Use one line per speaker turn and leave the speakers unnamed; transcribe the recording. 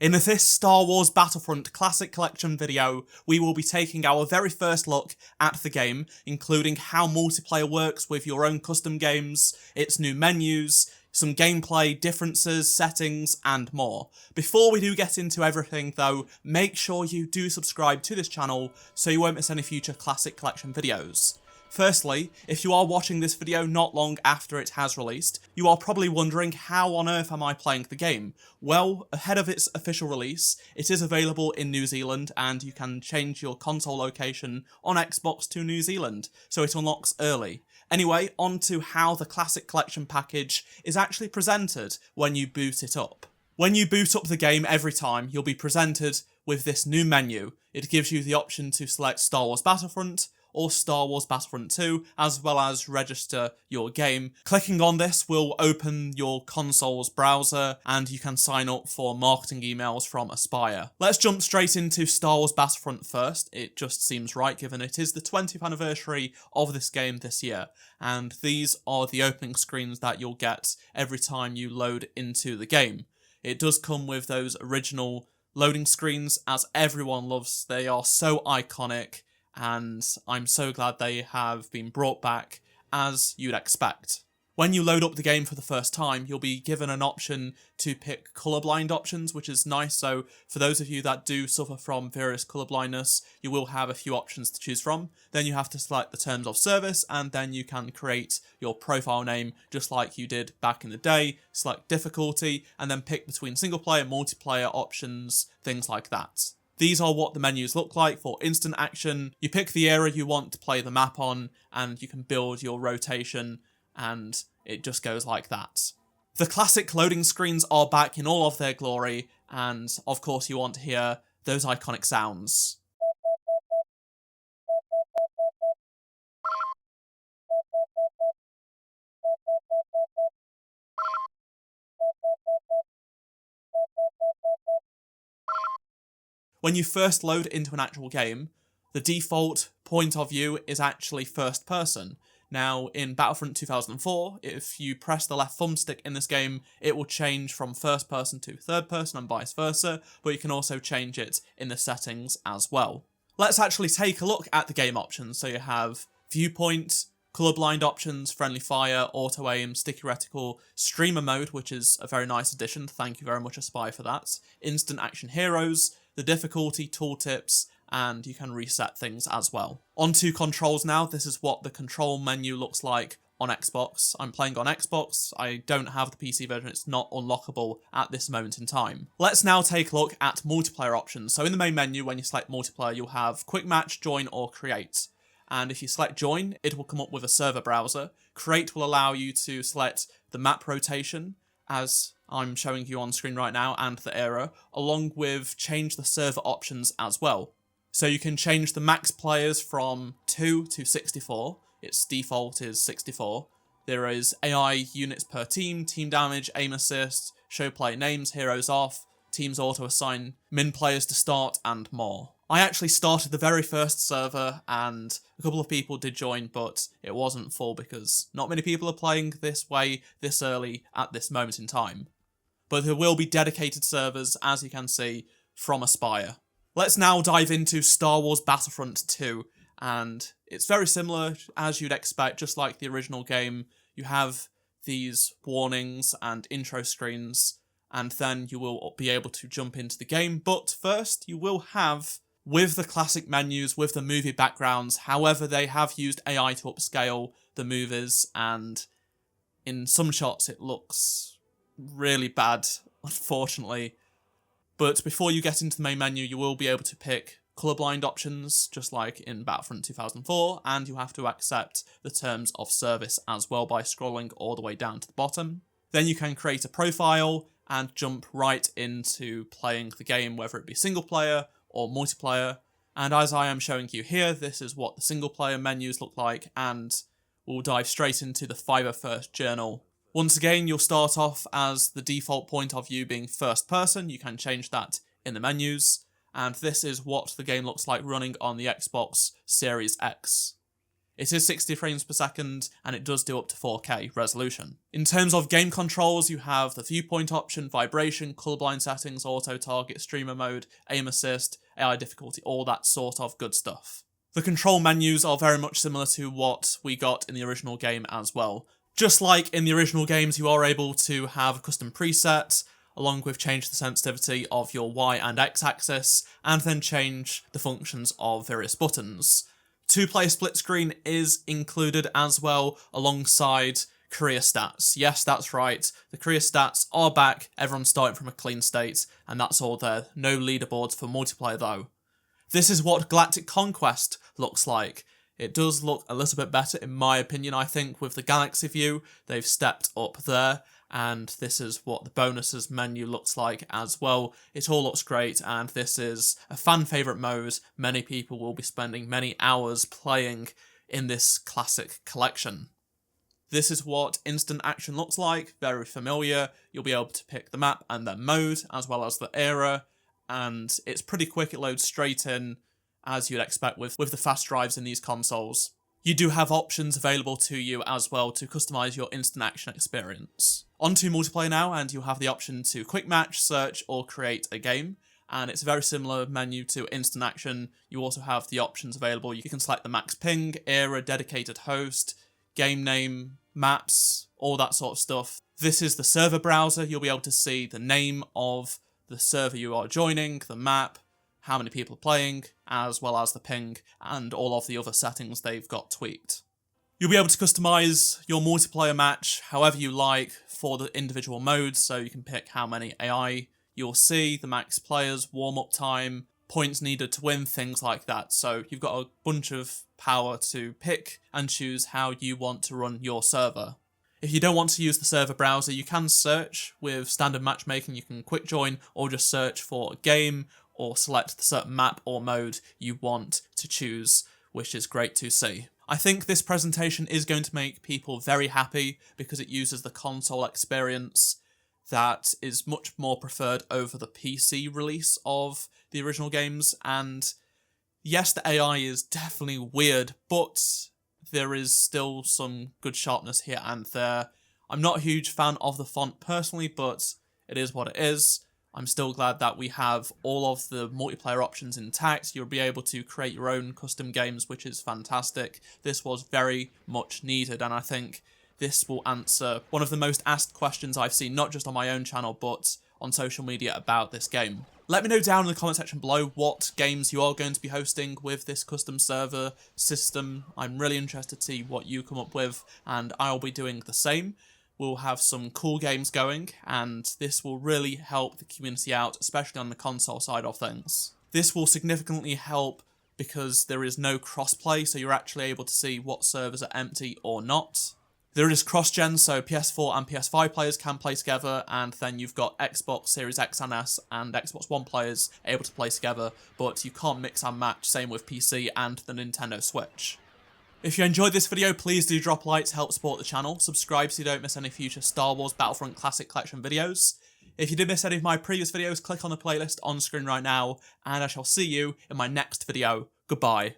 In this Star Wars Battlefront Classic Collection video, we will be taking our very first look at the game, including how multiplayer works with your own custom games, its new menus, some gameplay differences, settings, and more. Before we do get into everything though, make sure you do subscribe to this channel so you won't miss any future Classic Collection videos. Firstly, if you are watching this video not long after it has released, you are probably wondering how on earth am I playing the game? Well, ahead of its official release, it is available in New Zealand and you can change your console location on Xbox to New Zealand, so it unlocks early. Anyway, on to how the Classic Collection package is actually presented when you boot it up. When you boot up the game every time, you'll be presented with this new menu. It gives you the option to select Star Wars Battlefront, or Star Wars Battlefront 2, as well as register your game. Clicking on this will open your console's browser, and you can sign up for marketing emails from Aspire. Let's jump straight into Star Wars Battlefront first. It just seems right, given it is the 20th anniversary of this game this year, and these are the opening screens that you'll get every time you load into the game. It does come with those original loading screens, as everyone loves. They are so iconic, and I'm so glad they have been brought back, as you'd expect. When you load up the game for the first time, you'll be given an option to pick colourblind options, which is nice. So for those of you that do suffer from various colour blindness, you will have a few options to choose from. Then you have to select the terms of service, and then you can create your profile name just like you did back in the day, select difficulty, and then pick between single player, multiplayer options, things like that. These are what the menus look like for instant action. You pick the area you want to play the map on, and you can build your rotation, and it just goes like that. The classic loading screens are back in all of their glory, and of course you want to hear those iconic sounds. When you first load into an actual game, the default point of view is actually first person. Now, in Battlefront 2004, if you press the left thumbstick in this game, it will change from first person to third person and vice versa, but you can also change it in the settings as well. Let's actually take a look at the game options. So you have viewpoint, colourblind options, friendly fire, auto aim, sticky reticle, streamer mode, which is a very nice addition. Thank you very much, Aspire, for that. Instant action heroes, the difficulty, tooltips, and you can reset things as well. On to controls now. This is what the control menu looks like on Xbox. I'm playing on Xbox. I don't have the PC version. It's not unlockable at this moment in time. Let's now take a look at multiplayer options. So in the main menu, when you select multiplayer, you'll have quick match, join, or create. And if you select join, it will come up with a server browser. Create will allow you to select the map rotation, as I'm showing you on screen right now, and the era, along with change the server options as well. So you can change the max players from 2 to 64. Its default is 64. There is AI units per team, team damage, aim assist, show player names, heroes off, teams auto-assign min players to start, and more. I actually started the very first server, and a couple of people did join, but it wasn't full because not many people are playing this way this early at this moment in time. But there will be dedicated servers, as you can see, from Aspire. Let's now dive into Star Wars Battlefront 2, and it's very similar as you'd expect, just like the original game. You have these warnings and intro screens, and then you will be able to jump into the game. But first, you will have, with the classic menus, with the movie backgrounds, however, they have used AI to upscale the movies, and in some shots it looks really bad, unfortunately. But before you get into the main menu, you will be able to pick colourblind options, just like in Battlefront 2004, and you have to accept the terms of service as well by scrolling all the way down to the bottom. Then you can create a profile and jump right into playing the game, whether it be single player or multiplayer. And as I am showing you here, this is what the single player menus look like, and we'll dive straight into the Fiverr First Journal. Once again, you'll start off as the default point of view being first person. You can change that in the menus, and this is what the game looks like running on the Xbox Series X. It is 60 frames per second, and it does do up to 4K resolution. In terms of game controls, you have the viewpoint option, vibration, colorblind settings, auto target, streamer mode, aim assist, AI difficulty, all that sort of good stuff. The control menus are very much similar to what we got in the original game as well. Just like in the original games, you are able to have a custom preset, along with change the sensitivity of your Y and X axis, and then change the functions of various buttons. 2-player split screen is included as well, alongside career stats. Yes, that's right, the career stats are back, everyone's starting from a clean state, and that's all there. No leaderboards for multiplayer though. This is what Galactic Conquest looks like. It does look a little bit better in my opinion, I think, with the Galaxy view. They've stepped up there, and this is what the bonuses menu looks like as well. It all looks great, and this is a fan favourite mode. Many people will be spending many hours playing in this classic collection. This is what instant action looks like, very familiar. You'll be able to pick the map and then mode, as well as the era, and it's pretty quick, it loads straight in, as you'd expect with the fast drives in these consoles. You do have options available to you as well to customise your instant action experience. On to multiplayer now, and you'll have the option to quick match, search, or create a game. And it's a very similar menu to instant action. You also have the options available. You can select the max ping, era, dedicated host, game name, maps, all that sort of stuff. This is the server browser. You'll be able to see the name of the server you are joining, the map, how many people are playing, as well as the ping, and all of the other settings they've got tweaked. You'll be able to customise your multiplayer match however you like for the individual modes, so you can pick how many AI you'll see, the max players, warm-up time, points needed to win, things like that. So you've got a bunch of power to pick and choose how you want to run your server. If you don't want to use the server browser, you can search with standard matchmaking. You can quick join or just search for a game or select the certain map or mode you want to choose, which is great to see. I think this presentation is going to make people very happy because it uses the console experience that is much more preferred over the PC release of the original games. And yes, the AI is definitely weird, but there is still some good sharpness here and there. I'm not a huge fan of the font personally, but it is what it is. I'm still glad that we have all of the multiplayer options intact. You'll be able to create your own custom games, which is fantastic. This was very much needed, and I think this will answer one of the most asked questions I've seen, not just on my own channel, but on social media about this game. Let me know down in the comment section below what games you are going to be hosting with this custom server system. I'm really interested to see what you come up with, and I'll be doing the same. We'll have some cool games going, and this will really help the community out, especially on the console side of things. This will significantly help because there is no crossplay, so you're actually able to see what servers are empty or not. There is cross-gen, so PS4 and PS5 players can play together, and then you've got Xbox Series X and S and Xbox One players able to play together, but you can't mix and match, same with PC and the Nintendo Switch. If you enjoyed this video, please do drop a like to help support the channel, subscribe so you don't miss any future Star Wars Battlefront Classic Collection videos. If you did miss any of my previous videos, click on the playlist on screen right now, and I shall see you in my next video. Goodbye.